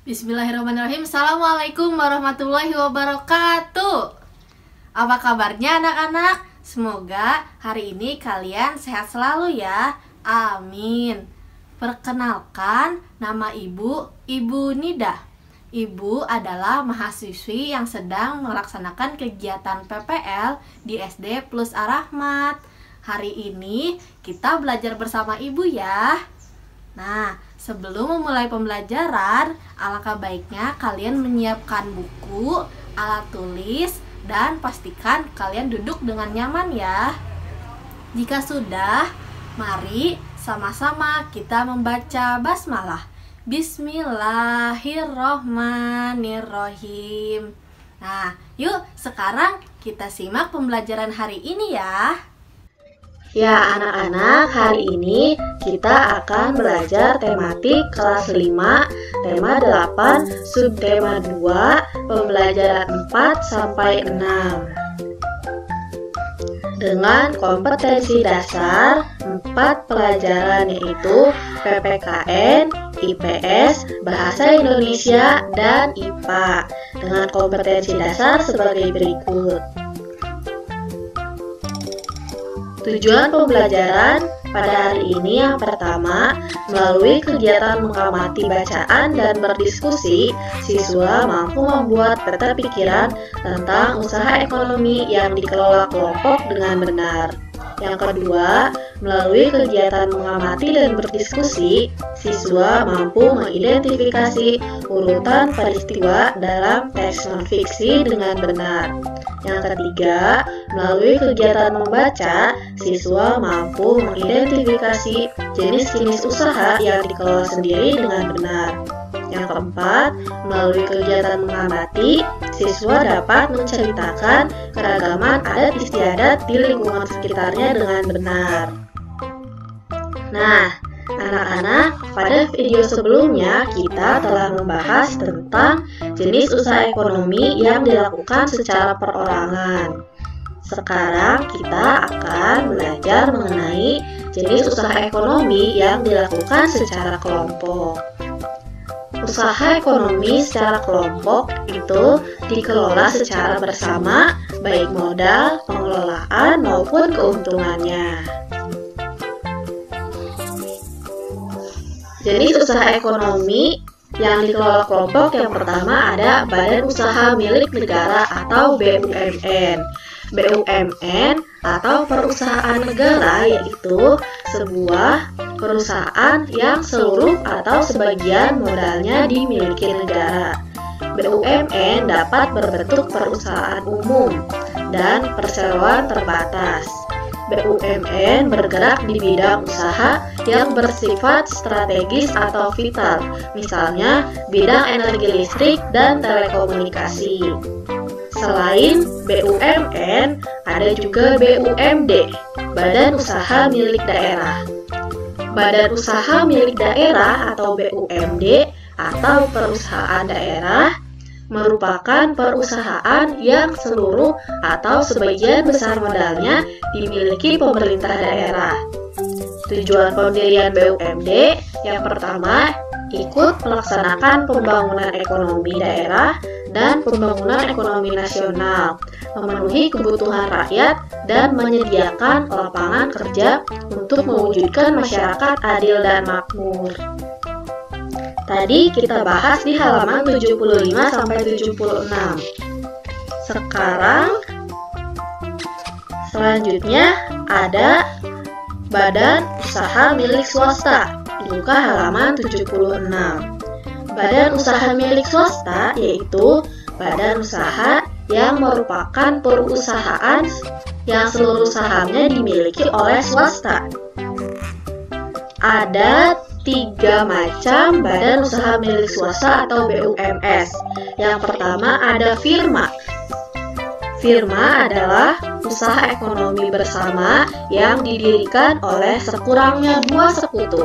Bismillahirrahmanirrahim. Assalamualaikum warahmatullahi wabarakatuh. Apa kabarnya anak-anak? Semoga hari ini kalian sehat selalu ya. Amin. Perkenalkan, nama Ibu Nida. Ibu adalah mahasiswi yang sedang melaksanakan kegiatan PPL di SD Plus Ar-Rahmat. Hari ini kita belajar bersama Ibu ya. Nah, sebelum memulai pembelajaran, alangkah baiknya kalian menyiapkan buku, alat tulis, dan pastikan kalian duduk dengan nyaman ya. Jika sudah, mari sama-sama kita membaca basmalah. Bismillahirrohmanirrohim. Nah, yuk sekarang kita simak pembelajaran hari ini ya. Ya anak-anak, hari ini kita akan belajar tematik kelas 5, tema 8, subtema 2, pembelajaran 4 sampai 6. Dengan kompetensi dasar 4 pelajaran yaitu PPKN, IPS, Bahasa Indonesia, dan IPA. Dengan kompetensi dasar sebagai berikut. Tujuan pembelajaran pada hari ini yang pertama, melalui kegiatan mengamati bacaan dan berdiskusi, siswa mampu membuat peta pikiran tentang usaha ekonomi yang dikelola kelompok dengan benar. Yang kedua, melalui kegiatan mengamati dan berdiskusi, siswa mampu mengidentifikasi urutan peristiwa dalam teks non-fiksi dengan benar. Yang ketiga, melalui kegiatan membaca, siswa mampu mengidentifikasi jenis-jenis usaha yang dikelola sendiri dengan benar. Yang keempat, melalui kegiatan mengamati, siswa dapat menceritakan keragaman adat istiadat di lingkungan sekitarnya dengan benar. Nah, anak-anak, pada video sebelumnya kita telah membahas tentang jenis usaha ekonomi yang dilakukan secara perorangan. Sekarang kita akan belajar mengenai jenis usaha ekonomi yang dilakukan secara kelompok. Usaha ekonomi secara kelompok itu dikelola secara bersama, baik modal, pengelolaan, maupun keuntungannya. Jenis usaha ekonomi yang dikelola kelompok yang pertama ada Badan Usaha Milik Negara atau BUMN. BUMN atau perusahaan negara yaitu sebuah perusahaan yang seluruh atau sebagian modalnya dimiliki negara. BUMN dapat berbentuk perusahaan umum dan perseroan terbatas. BUMN bergerak di bidang usaha yang bersifat strategis atau vital, misalnya bidang energi listrik dan telekomunikasi. Selain BUMN, ada juga BUMD, Badan Usaha Milik Daerah. Badan Usaha Milik Daerah atau BUMD atau perusahaan daerah merupakan perusahaan yang seluruh atau sebagian besar modalnya dimiliki pemerintah daerah. Tujuan pendirian BUMD yang pertama, ikut melaksanakan pembangunan ekonomi daerah dan pembangunan ekonomi nasional, memenuhi kebutuhan rakyat dan menyediakan lapangan kerja untuk mewujudkan masyarakat adil dan makmur. Tadi kita bahas di halaman 75-76. Sekarang selanjutnya ada Badan Usaha Milik Swasta, dibuka halaman 76. Badan usaha milik swasta yaitu badan usaha yang merupakan perusahaan yang seluruh sahamnya dimiliki oleh swasta. Ada 3 macam badan usaha milik swasta atau BUMS. Yang pertama ada firma. Firma adalah usaha ekonomi bersama yang didirikan oleh sekurangnya 2 sekutu.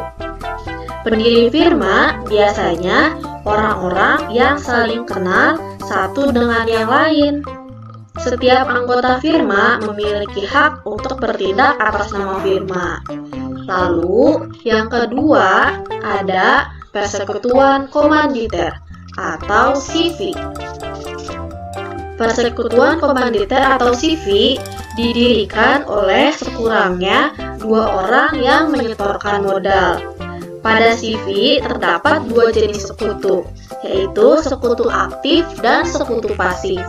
Pendiri firma biasanya orang-orang yang saling kenal satu dengan yang lain. Setiap anggota firma memiliki hak untuk bertindak atas nama firma. Lalu, yang kedua ada persekutuan komanditer. atau CV. Persekutuan Komanditer atau CV didirikan oleh sekurangnya 2 orang yang menyetorkan modal. Pada CV terdapat 2 jenis sekutu, yaitu sekutu aktif dan sekutu pasif.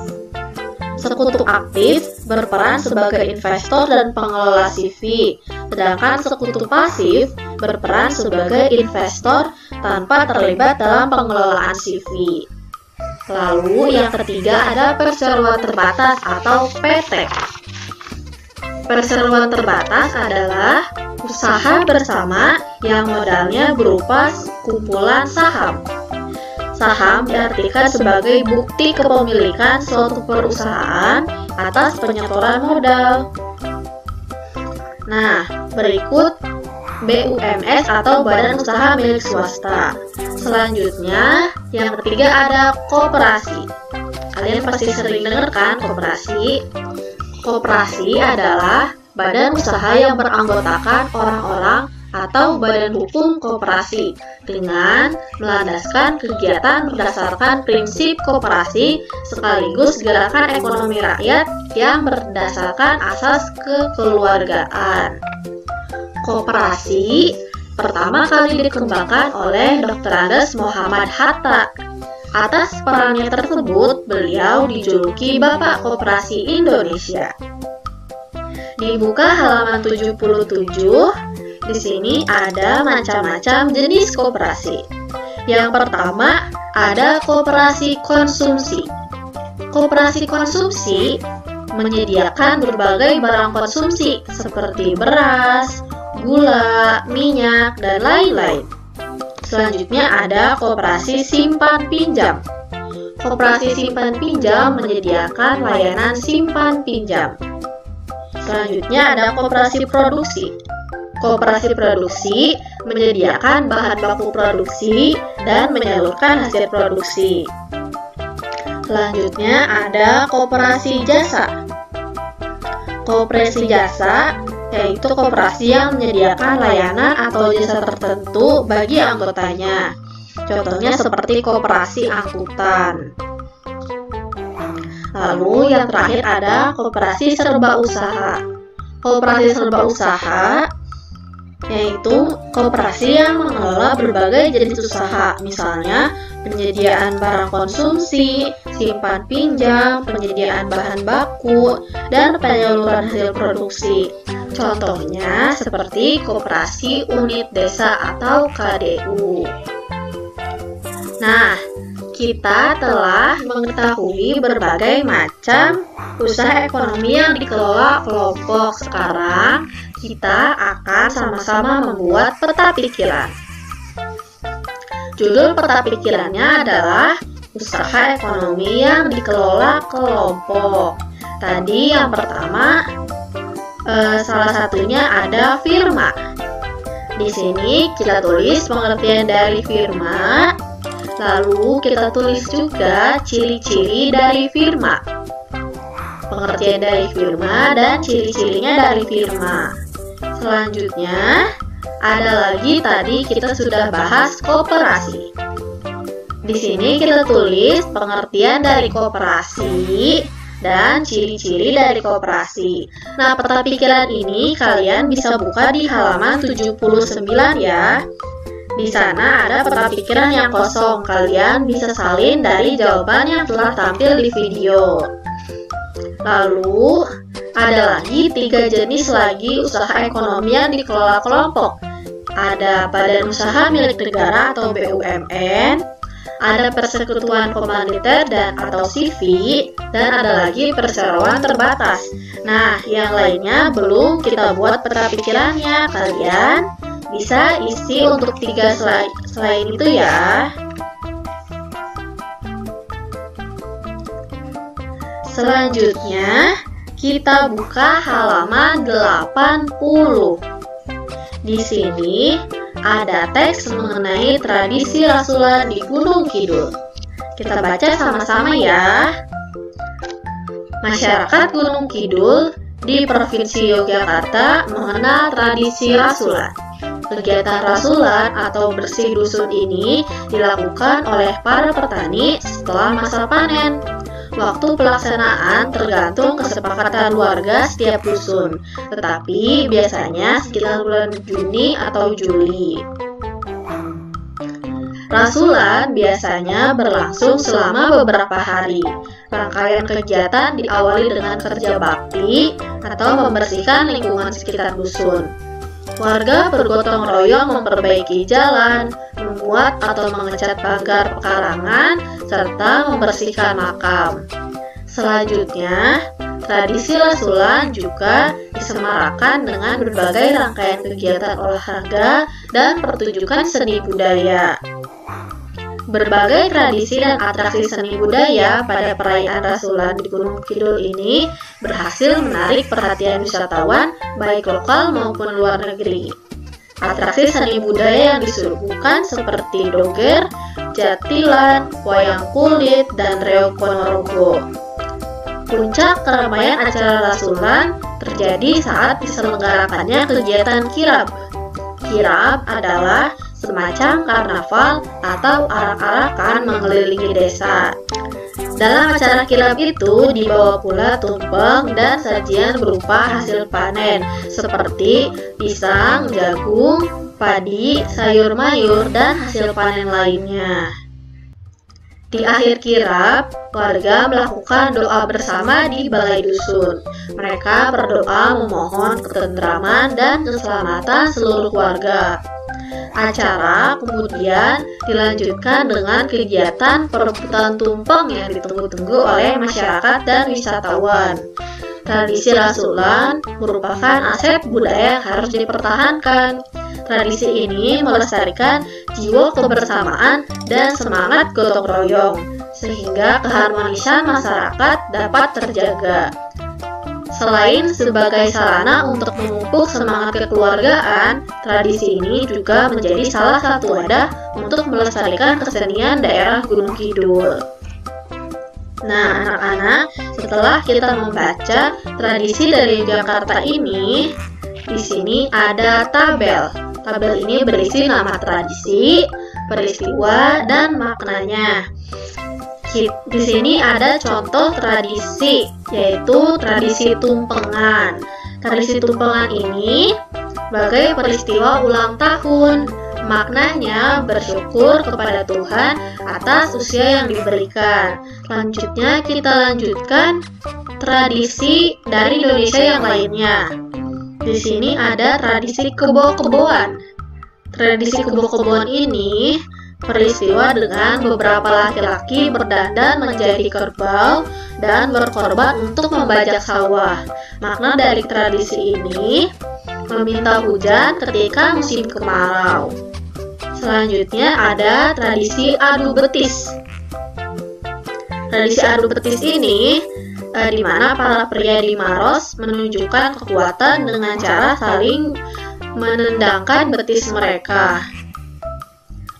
Sekutu aktif berperan sebagai investor dan pengelola CV, sedangkan sekutu pasif berperan sebagai investor tanpa terlibat dalam pengelolaan CV. Lalu yang ketiga ada perseroan terbatas atau PT. Perseroan terbatas adalah usaha bersama yang modalnya berupa kumpulan saham. Saham diartikan sebagai bukti kepemilikan suatu perusahaan atas penyetoran modal. Nah, berikut BUMS atau Badan Usaha Milik Swasta. Selanjutnya, yang ketiga ada koperasi. Kalian pasti sering dengar kan koperasi? Koperasi adalah badan usaha yang beranggotakan orang-orang atau badan hukum koperasi dengan melandaskan kegiatan berdasarkan prinsip koperasi sekaligus gerakan ekonomi rakyat yang berdasarkan asas kekeluargaan. Koperasi pertama kali dikembangkan oleh Dr. Andes Muhammad Hatta. Atas perannya tersebut, beliau dijuluki Bapak Koperasi Indonesia. Di buka halaman 77, di sini ada macam-macam jenis koperasi. Yang pertama, ada koperasi konsumsi. Koperasi konsumsi menyediakan berbagai barang konsumsi seperti beras, gula, minyak, dan lain-lain. Selanjutnya ada koperasi simpan pinjam. Koperasi simpan pinjam menyediakan layanan simpan pinjam. Selanjutnya ada koperasi produksi. Koperasi produksi menyediakan bahan baku produksi dan menyalurkan hasil produksi. Selanjutnya ada koperasi jasa. Koperasi jasa yaitu koperasi yang menyediakan layanan atau jasa tertentu bagi anggotanya. Contohnya seperti koperasi angkutan. Lalu yang terakhir ada koperasi serba usaha. Koperasi serba usaha yaitu koperasi yang mengelola berbagai jenis usaha, misalnya penyediaan barang konsumsi, simpan pinjam, penyediaan bahan baku, dan penyaluran hasil produksi. Contohnya seperti koperasi unit desa atau KDU. Nah, kita telah mengetahui berbagai macam usaha ekonomi yang dikelola kelompok. Sekarang kita akan sama-sama membuat peta pikiran. Judul peta pikirannya adalah usaha ekonomi yang dikelola kelompok. Tadi yang pertama, salah satunya ada firma. Di sini kita tulis pengertian dari firma. Lalu kita tulis juga ciri-ciri dari firma. Pengertian dari firma dan ciri-cirinya dari firma. Selanjutnya, ada lagi tadi kita sudah bahas koperasi. Di sini kita tulis pengertian dari koperasi dan ciri-ciri dari koperasi. Nah, peta pikiran ini kalian bisa buka di halaman 79 ya. Di sana ada peta pikiran yang kosong. Kalian bisa salin dari jawaban yang telah tampil di video. Lalu, ada lagi 3 jenis lagi usaha ekonomi yang dikelola kelompok. Ada badan usaha milik negara atau BUMN, ada persekutuan komanditer dan atau CV, dan ada lagi perseroan terbatas. Nah, yang lainnya belum kita buat peta pikirannya. Kalian bisa isi untuk 3 selain itu ya. Selanjutnya, kita buka halaman 80. Di sini ada teks mengenai tradisi rasulan di Gunung Kidul. Kita baca sama-sama ya. Masyarakat Gunung Kidul di Provinsi Yogyakarta mengenal tradisi rasulan. Kegiatan rasulan atau bersih dusun ini dilakukan oleh para petani setelah masa panen. Waktu pelaksanaan tergantung kesepakatan warga setiap dusun, tetapi biasanya sekitar bulan Juni atau Juli. Rasulan biasanya berlangsung selama beberapa hari. Rangkaian kegiatan diawali dengan kerja bakti atau membersihkan lingkungan sekitar dusun. Warga bergotong royong memperbaiki jalan, membuat atau mengecat pagar pekarangan, serta membersihkan makam. Selanjutnya, tradisi rasulan juga disemarakan dengan berbagai rangkaian kegiatan olahraga dan pertunjukan seni budaya. Berbagai tradisi dan atraksi seni budaya pada perayaan rasulan di Gunung Kidul ini berhasil menarik perhatian wisatawan baik lokal maupun luar negeri. Atraksi seni budaya yang disuguhkan seperti doger, jatilan, wayang kulit, dan reog Ponorogo. Puncak keramaian acara rasulan terjadi saat diselenggarakannya kegiatan kirab. Kirab adalah semacam karnaval atau arak-arakan mengelilingi desa. Dalam acara kirab itu dibawa pula tumpeng dan sajian berupa hasil panen seperti pisang, jagung, padi, sayur mayur, dan hasil panen lainnya. Di akhir kirab, warga melakukan doa bersama di balai dusun. Mereka berdoa memohon ketentraman dan keselamatan seluruh warga. Acara kemudian dilanjutkan dengan kegiatan perebutan tumpeng yang ditunggu-tunggu oleh masyarakat dan wisatawan. Tradisi rasulan merupakan aset budaya yang harus dipertahankan. Tradisi ini melestarikan jiwa kebersamaan dan semangat gotong royong, sehingga keharmonisan masyarakat dapat terjaga. Selain sebagai sarana untuk memupuk semangat kekeluargaan, tradisi ini juga menjadi salah satu wadah untuk melestarikan kesenian daerah Gunung Kidul. Nah, anak-anak, setelah kita membaca tradisi dari Jakarta ini, di sini ada tabel. Tabel ini berisi nama tradisi, peristiwa, dan maknanya. Di sini ada contoh tradisi, yaitu tradisi tumpengan. Tradisi tumpengan ini sebagai peristiwa ulang tahun. Maknanya bersyukur kepada Tuhan atas usia yang diberikan. Selanjutnya kita lanjutkan tradisi dari Indonesia yang lainnya. Di sini ada tradisi kebo-keboan. Tradisi kebo-keboan ini peristiwa dengan beberapa laki-laki berdandan menjadi kerbau dan berkorban untuk membajak sawah. Makna dari tradisi ini meminta hujan ketika musim kemarau. Selanjutnya ada tradisi adu betis. Tradisi adu betis ini di mana para pria di Maros menunjukkan kekuatan dengan cara saling menendangkan betis mereka.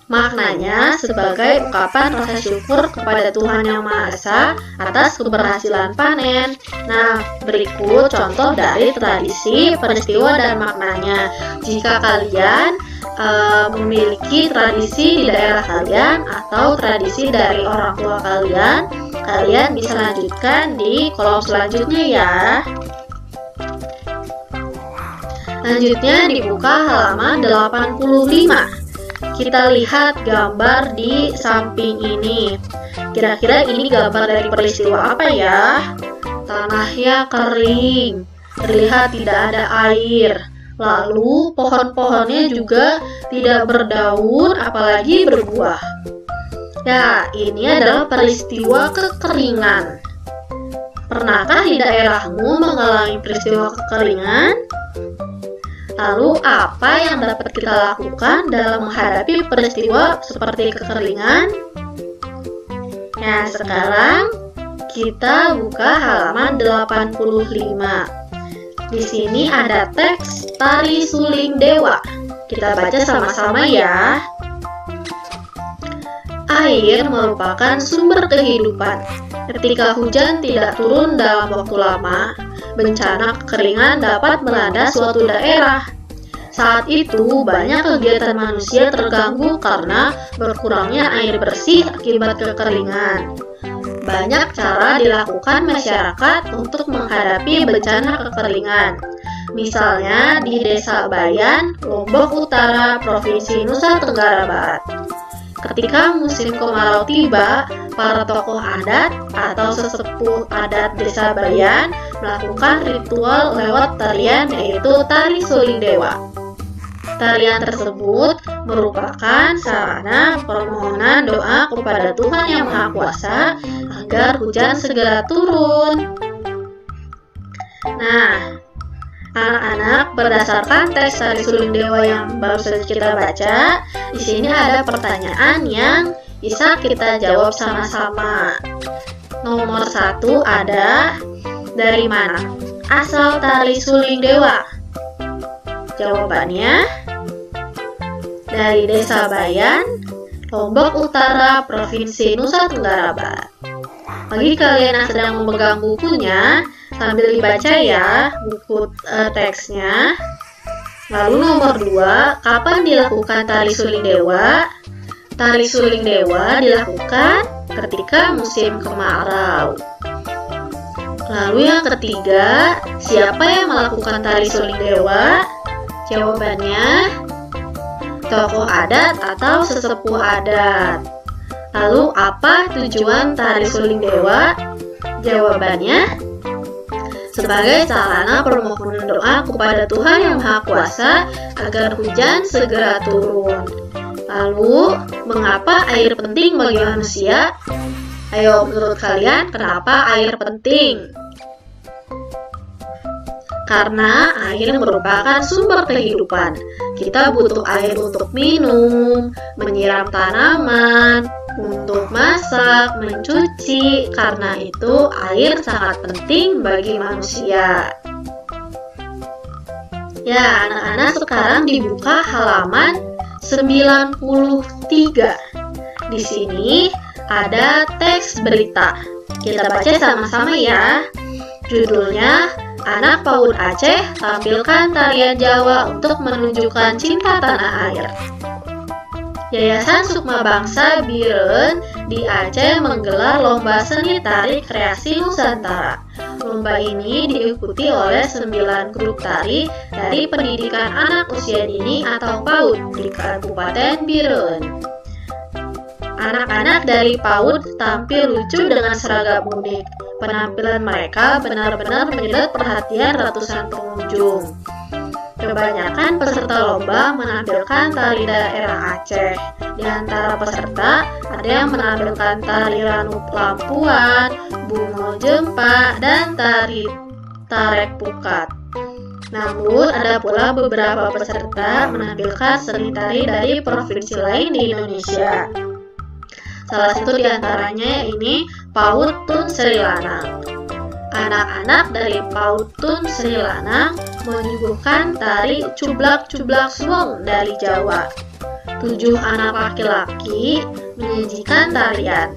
Maknanya sebagai ungkapan rasa syukur kepada Tuhan Yang Maha Esa atas keberhasilan panen. Nah, berikut contoh dari tradisi, peristiwa, dan maknanya. Jika kalian memiliki tradisi di daerah kalian atau tradisi dari orang tua kalian, kalian bisa lanjutkan di kolom selanjutnya ya. Selanjutnya dibuka halaman 85. Kita lihat gambar di samping ini. Kira-kira ini gambar dari peristiwa apa ya? Tanahnya kering, terlihat tidak ada air. Lalu pohon-pohonnya juga tidak berdaun, apalagi berbuah. Ya, ini adalah peristiwa kekeringan. Pernahkah di daerahmu mengalami peristiwa kekeringan? Lalu apa yang dapat kita lakukan dalam menghadapi peristiwa seperti kekeringan? Nah, sekarang kita buka halaman 85. Di sini ada teks Tari Suling Dewa. Kita baca sama-sama ya. Air merupakan sumber kehidupan. Ketika hujan tidak turun dalam waktu lama, bencana kekeringan dapat melanda suatu daerah. Saat itu, banyak kegiatan manusia terganggu karena berkurangnya air bersih akibat kekeringan. Banyak cara dilakukan masyarakat untuk menghadapi bencana kekeringan. Misalnya di Desa Bayan, Lombok Utara, Provinsi Nusa Tenggara Barat. Ketika musim kemarau tiba, para tokoh adat atau sesepuh adat Desa Bayan melakukan ritual lewat tarian, yaitu tari suling dewa. Tarian tersebut merupakan sarana permohonan doa kepada Tuhan Yang Maha Kuasa agar hujan segera turun. Nah, anak-anak, berdasarkan teks tari suling dewa yang baru saja kita baca, di sini ada pertanyaan yang bisa kita jawab sama-sama. Nomor 1 ada, dari mana asal tari suling dewa? Jawabannya, dari Desa Bayan, Lombok Utara, Provinsi Nusa Tenggara Barat. Bagi kalian yang sedang memegang bukunya, sambil dibaca ya buku teksnya. Lalu nomor 2, kapan dilakukan tari suling dewa? Tari suling dewa dilakukan ketika musim kemarau. Lalu yang ketiga, siapa yang melakukan tari suling dewa? Jawabannya, tokoh adat atau sesepuh adat. Lalu apa tujuan tari suling dewa? Jawabannya, sebagai sarana permohonan doa kepada Tuhan Yang Maha Kuasa agar hujan segera turun. Lalu, mengapa air penting bagi manusia? Ayo, menurut kalian, kenapa air penting? Karena air merupakan sumber kehidupan. Kita butuh air untuk minum, menyiram tanaman, untuk masak, mencuci. Karena itu, air sangat penting bagi manusia. Ya, anak-anak, sekarang dibuka halaman 93. Di sini ada teks berita. Kita baca sama-sama ya. Judulnya, Anak PAUD Aceh tampilkan tarian Jawa untuk menunjukkan cinta tanah air. Yayasan Sukma Bangsa Biren di Aceh menggelar lomba seni tari kreasi Nusantara. Lomba ini diikuti oleh 9 grup tari dari pendidikan anak usia dini atau PAUD di Kabupaten Biren. Anak-anak dari PAUD tampil lucu dengan seragam unik. Penampilan mereka benar-benar menyedot perhatian ratusan pengunjung. Kebanyakan peserta lomba menampilkan tari daerah Aceh. Di antara peserta, ada yang menampilkan tari Ranu Lampuan, Bungo Jempa, dan tari Tarek Pukat. Namun, ada pula beberapa peserta menampilkan seni tari dari provinsi lain di Indonesia. Salah satu di antaranya ini PAUD Tun Sri Lanang. Anak-anak dari PAUD Tun Sri Lanang menyuguhkan tari Cublak-Cublak Suwong dari Jawa. 7 anak laki-laki menyajikan tarian.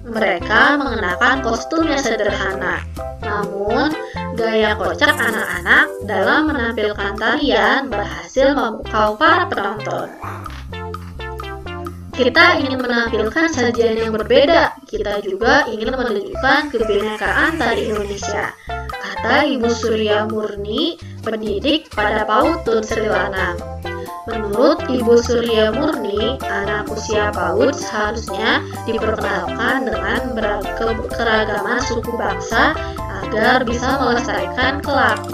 Mereka mengenakan kostum yang sederhana. Namun, gaya kocak anak-anak dalam menampilkan tarian berhasil memukau para penonton. Kita ingin menampilkan sajian yang berbeda. Kita juga ingin menunjukkan kebinekaan tari Indonesia, kata Ibu Surya Murni, pendidik pada PAUD Tun Sri Lanang. Menurut Ibu Surya Murni, anak usia PAUD seharusnya diperkenalkan dengan keragaman suku bangsa agar bisa melestarikan kelak.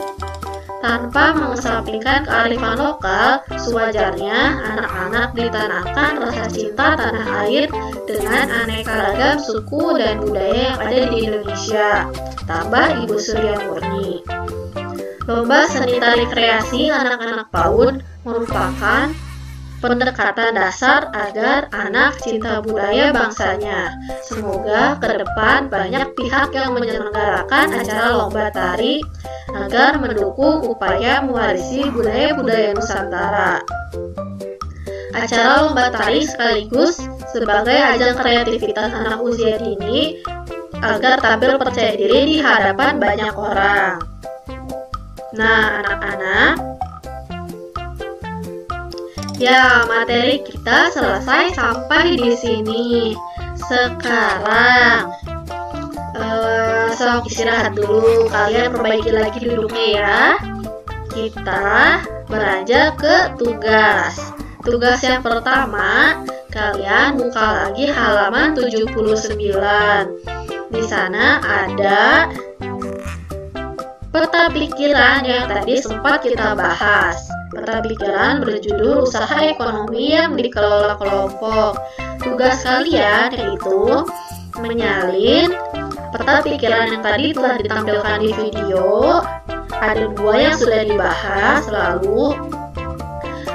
Tanpa mengesampingkan kearifan lokal, sewajarnya anak-anak ditanamkan rasa cinta tanah air dengan aneka ragam suku dan budaya yang ada di Indonesia, tambah Ibu Surya Murni. Lomba seni tari kreasi anak-anak PAUD merupakan pendekatan dasar agar anak cinta budaya bangsanya. Semoga ke depan banyak pihak yang menyelenggarakan acara lomba tari agar mendukung upaya mewarisi budaya-budaya Nusantara. Acara lomba tari sekaligus sebagai ajang kreativitas anak usia dini agar tampil percaya diri di hadapan banyak orang. Nah, anak-anak, Ya, materi kita selesai sampai di sini. Sekarang sok istirahat dulu. Kalian perbaiki lagi duduknya ya. Kita beranjak ke tugas. Tugas yang pertama, kalian buka lagi halaman 79. Di sana ada peta pikiran yang tadi sempat kita bahas. Peta pikiran berjudul usaha ekonomi yang dikelola kelompok. Tugas kalian yaitu menyalin peta pikiran yang tadi telah ditampilkan di video. Ada 2 yang sudah dibahas, lalu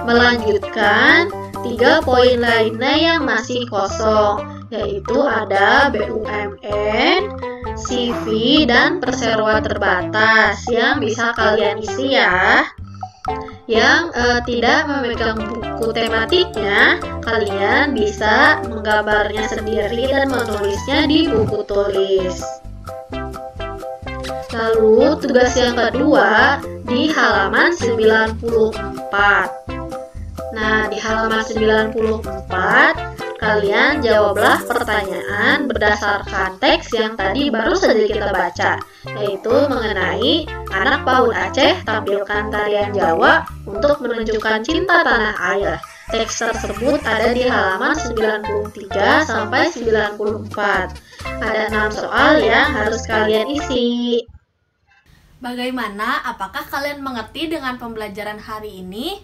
melanjutkan 3 poin lainnya yang masih kosong, yaitu ada BUMN, CV, dan perseroan terbatas yang bisa kalian isi ya. Yang tidak memegang buku tematiknya, kalian bisa menggambarnya sendiri dan menulisnya di buku tulis. Lalu tugas yang kedua di halaman 94. Nah, di halaman 94 kalian jawablah pertanyaan berdasarkan teks yang tadi baru saja kita baca, yaitu mengenai anak PAUD Aceh tampilkan tarian Jawa untuk menunjukkan cinta tanah air. Teks tersebut ada di halaman 93 sampai 94. Ada 6 soal yang harus kalian isi. Bagaimana? Apakah kalian mengerti dengan pembelajaran hari ini?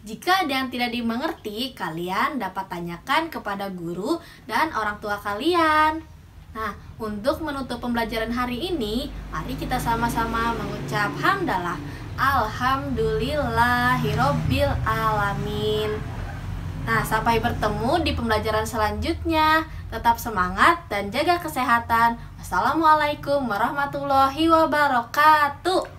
Jika ada yang tidak dimengerti, kalian dapat tanyakan kepada guru dan orang tua kalian. Nah, untuk menutup pembelajaran hari ini, mari kita sama-sama mengucap hamdalah. Alhamdulillahirobbil alamin. Nah, sampai bertemu di pembelajaran selanjutnya. Tetap semangat dan jaga kesehatan. Wassalamualaikum warahmatullahi wabarakatuh.